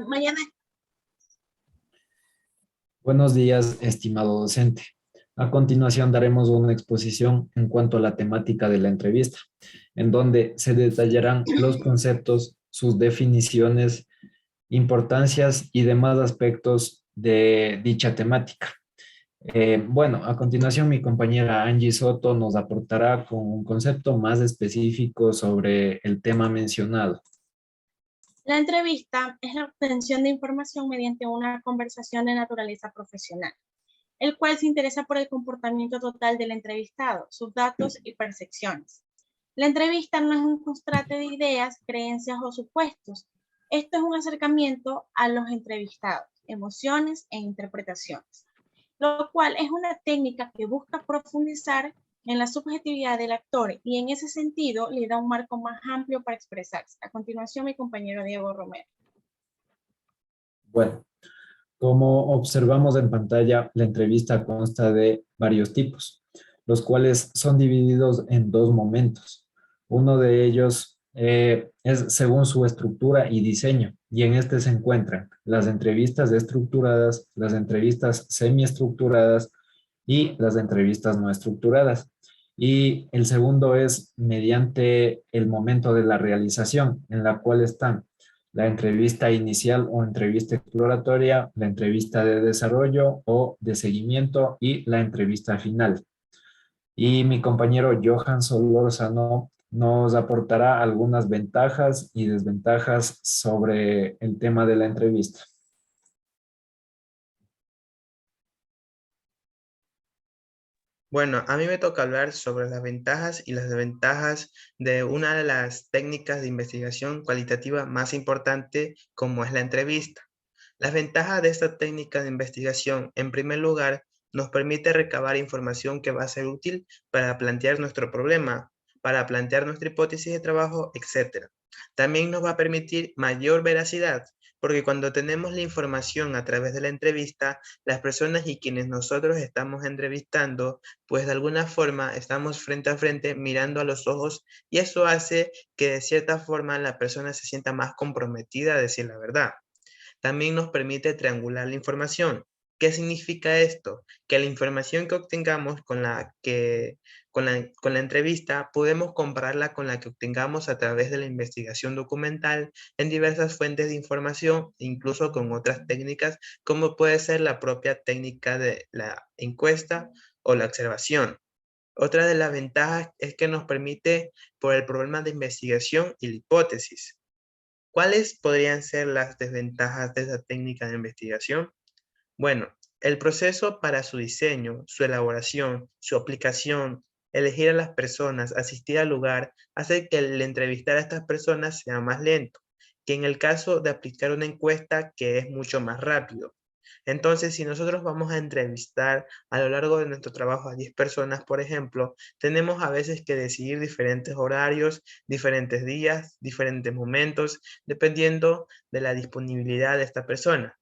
Mariana. Buenos días, estimado docente. A continuación daremos una exposición en cuanto a la temática de la entrevista, en donde se detallarán los conceptos, sus definiciones, importancias y demás aspectos de dicha temática. Bueno, a continuación mi compañera Angie Soto nos aportará con un concepto más específico sobre el tema mencionado. La entrevista es la obtención de información mediante una conversación de naturaleza profesional, el cual se interesa por el comportamiento total del entrevistado, sus datos y percepciones. La entrevista no es un contraste de ideas, creencias o supuestos. Esto es un acercamiento a los entrevistados, emociones e interpretaciones, lo cual es una técnica que busca profundizar en la subjetividad del actor y en ese sentido le da un marco más amplio para expresarse. A continuación, mi compañero Diego Romero. Bueno, como observamos en pantalla, la entrevista consta de varios tipos, los cuales son divididos en dos momentos. Uno de ellos es según su estructura y diseño, y en este se encuentran las entrevistas estructuradas, las entrevistas semiestructuradas y las entrevistas no estructuradas. Y el segundo es mediante el momento de la realización, en la cual están la entrevista inicial o entrevista exploratoria, la entrevista de desarrollo o de seguimiento y la entrevista final. Y mi compañero Johan Solórzano nos aportará algunas ventajas y desventajas sobre el tema de la entrevista. Bueno, a mí me toca hablar sobre las ventajas y las desventajas de una de las técnicas de investigación cualitativa más importante, como es la entrevista. Las ventajas de esta técnica de investigación, en primer lugar, nos permite recabar información que va a ser útil para plantear nuestro problema, para plantear nuestra hipótesis de trabajo, etc. También nos va a permitir mayor veracidad, porque cuando tenemos la información a través de la entrevista, las personas y quienes nosotros estamos entrevistando, pues de alguna forma estamos frente a frente mirando a los ojos y eso hace que de cierta forma la persona se sienta más comprometida a decir la verdad. También nos permite triangular la información. ¿Qué significa esto? Que la información que obtengamos con la entrevista podemos compararla con la que obtengamos a través de la investigación documental en diversas fuentes de información, incluso con otras técnicas, como puede ser la propia técnica de la encuesta o la observación. Otra de las ventajas es que nos permite por el problema de investigación y la hipótesis. ¿Cuáles podrían ser las desventajas de esa técnica de investigación? Bueno, el proceso para su diseño, su elaboración, su aplicación, elegir a las personas, asistir al lugar, hace que el entrevistar a estas personas sea más lento, que en el caso de aplicar una encuesta que es mucho más rápido. Entonces, si nosotros vamos a entrevistar a lo largo de nuestro trabajo a 10 personas, por ejemplo, tenemos a veces que decidir diferentes horarios, diferentes días, diferentes momentos, dependiendo de la disponibilidad de esta persona,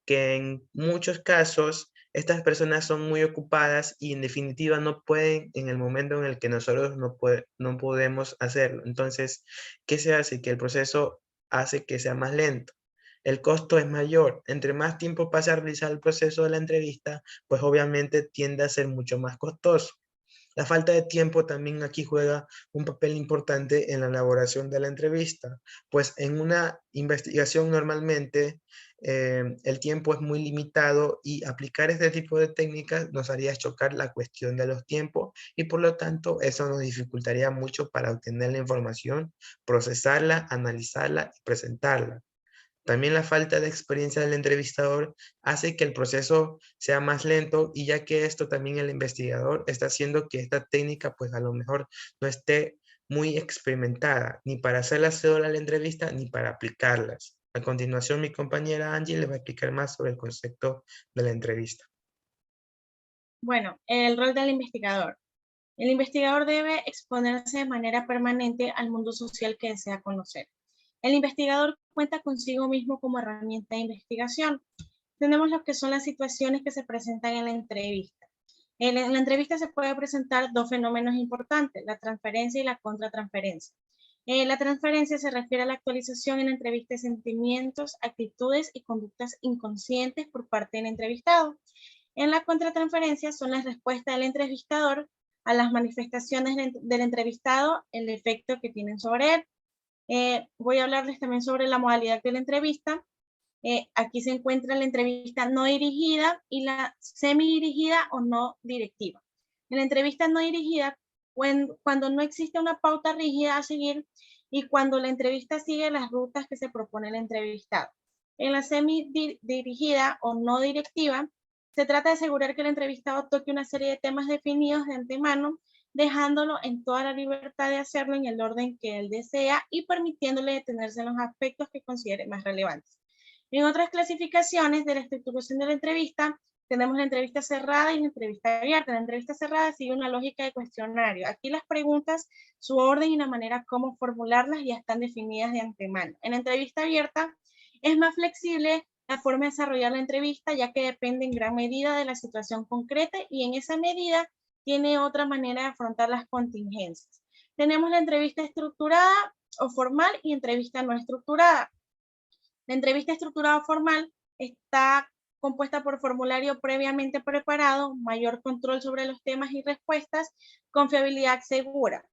que en muchos casos estas personas son muy ocupadas y en definitiva no pueden en el momento en el que nosotros no podemos hacerlo. Entonces, ¿qué se hace? Que el proceso hace que sea más lento. El costo es mayor. Entre más tiempo pasa a realizar el proceso de la entrevista, pues obviamente tiende a ser mucho más costoso. La falta de tiempo también aquí juega un papel importante en la elaboración de la entrevista, pues en una investigación normalmente el tiempo es muy limitado y aplicar este tipo de técnicas nos haría chocar la cuestión de los tiempos y por lo tanto eso nos dificultaría mucho para obtener la información, procesarla, analizarla y presentarla. También la falta de experiencia del entrevistador hace que el proceso sea más lento y ya que esto también el investigador está haciendo que esta técnica pues a lo mejor no esté muy experimentada ni para hacer la cédula de la entrevista ni para aplicarlas. A continuación mi compañera Angie le va a explicar más sobre el concepto de la entrevista. Bueno, el rol del investigador. El investigador debe exponerse de manera permanente al mundo social que desea conocer. El investigador cuenta consigo mismo como herramienta de investigación. Tenemos lo que son las situaciones que se presentan en la entrevista. En la entrevista se puede presentar dos fenómenos importantes, la transferencia y la contratransferencia. La transferencia se refiere a la actualización en la entrevista de sentimientos, actitudes y conductas inconscientes por parte del entrevistado. En la contratransferencia son las respuestas del entrevistador a las manifestaciones del entrevistado, el efecto que tienen sobre él. Voy a hablarles también sobre la modalidad de la entrevista. Aquí se encuentra la entrevista no dirigida y la semi-dirigida o no directiva. En la entrevista no dirigida, cuando no existe una pauta rígida a seguir y cuando la entrevista sigue las rutas que se propone el entrevistado. En la semi-dirigida o no directiva, se trata de asegurar que el entrevistado toque una serie de temas definidos de antemano, dejándolo en toda la libertad de hacerlo en el orden que él desea y permitiéndole detenerse en los aspectos que considere más relevantes. En otras clasificaciones de la estructuración de la entrevista, tenemos la entrevista cerrada y la entrevista abierta. La entrevista cerrada sigue una lógica de cuestionario. Aquí las preguntas, su orden y la manera como formularlas ya están definidas de antemano. En la entrevista abierta es más flexible la forma de desarrollar la entrevista, ya que depende en gran medida de la situación concreta y en esa medida tiene otra manera de afrontar las contingencias. Tenemos la entrevista estructurada o formal y entrevista no estructurada. La entrevista estructurada o formal está compuesta por formulario previamente preparado, mayor control sobre los temas y respuestas, confiabilidad segura.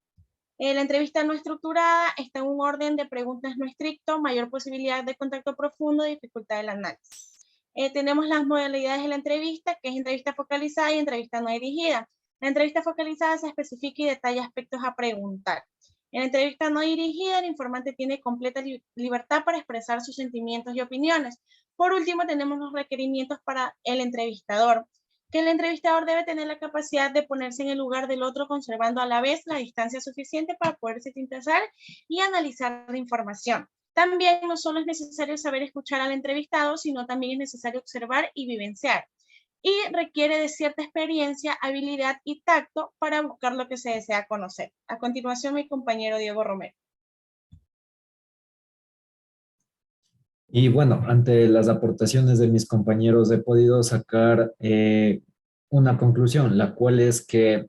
La entrevista no estructurada está en un orden de preguntas no estricto, mayor posibilidad de contacto profundo y dificultad del análisis. Tenemos las modalidades de la entrevista, que es entrevista focalizada y entrevista no dirigida. La entrevista focalizada se especifica y detalla aspectos a preguntar. En la entrevista no dirigida, el informante tiene completa libertad para expresar sus sentimientos y opiniones. Por último, tenemos los requerimientos para el entrevistador, que el entrevistador debe tener la capacidad de ponerse en el lugar del otro, conservando a la vez la distancia suficiente para poderse sintetizar y analizar la información. También no solo es necesario saber escuchar al entrevistado, sino también es necesario observar y vivenciar. Y requiere de cierta experiencia, habilidad y tacto para buscar lo que se desea conocer. A continuación, mi compañero Diego Romero. Y bueno, ante las aportaciones de mis compañeros he podido sacar una conclusión, la cual es que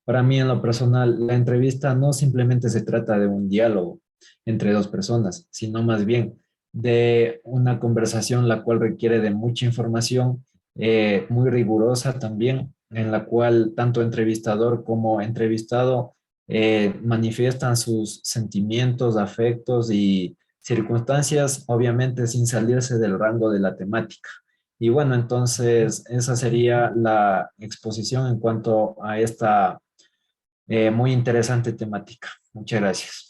para mí en lo personal, la entrevista no simplemente se trata de un diálogo entre dos personas, sino más bien de una conversación la cual requiere de mucha información, muy rigurosa también, en la cual tanto entrevistador como entrevistado manifiestan sus sentimientos, afectos y circunstancias, obviamente sin salirse del rango de la temática. Y bueno, entonces esa sería la exposición en cuanto a esta muy interesante temática. Muchas gracias.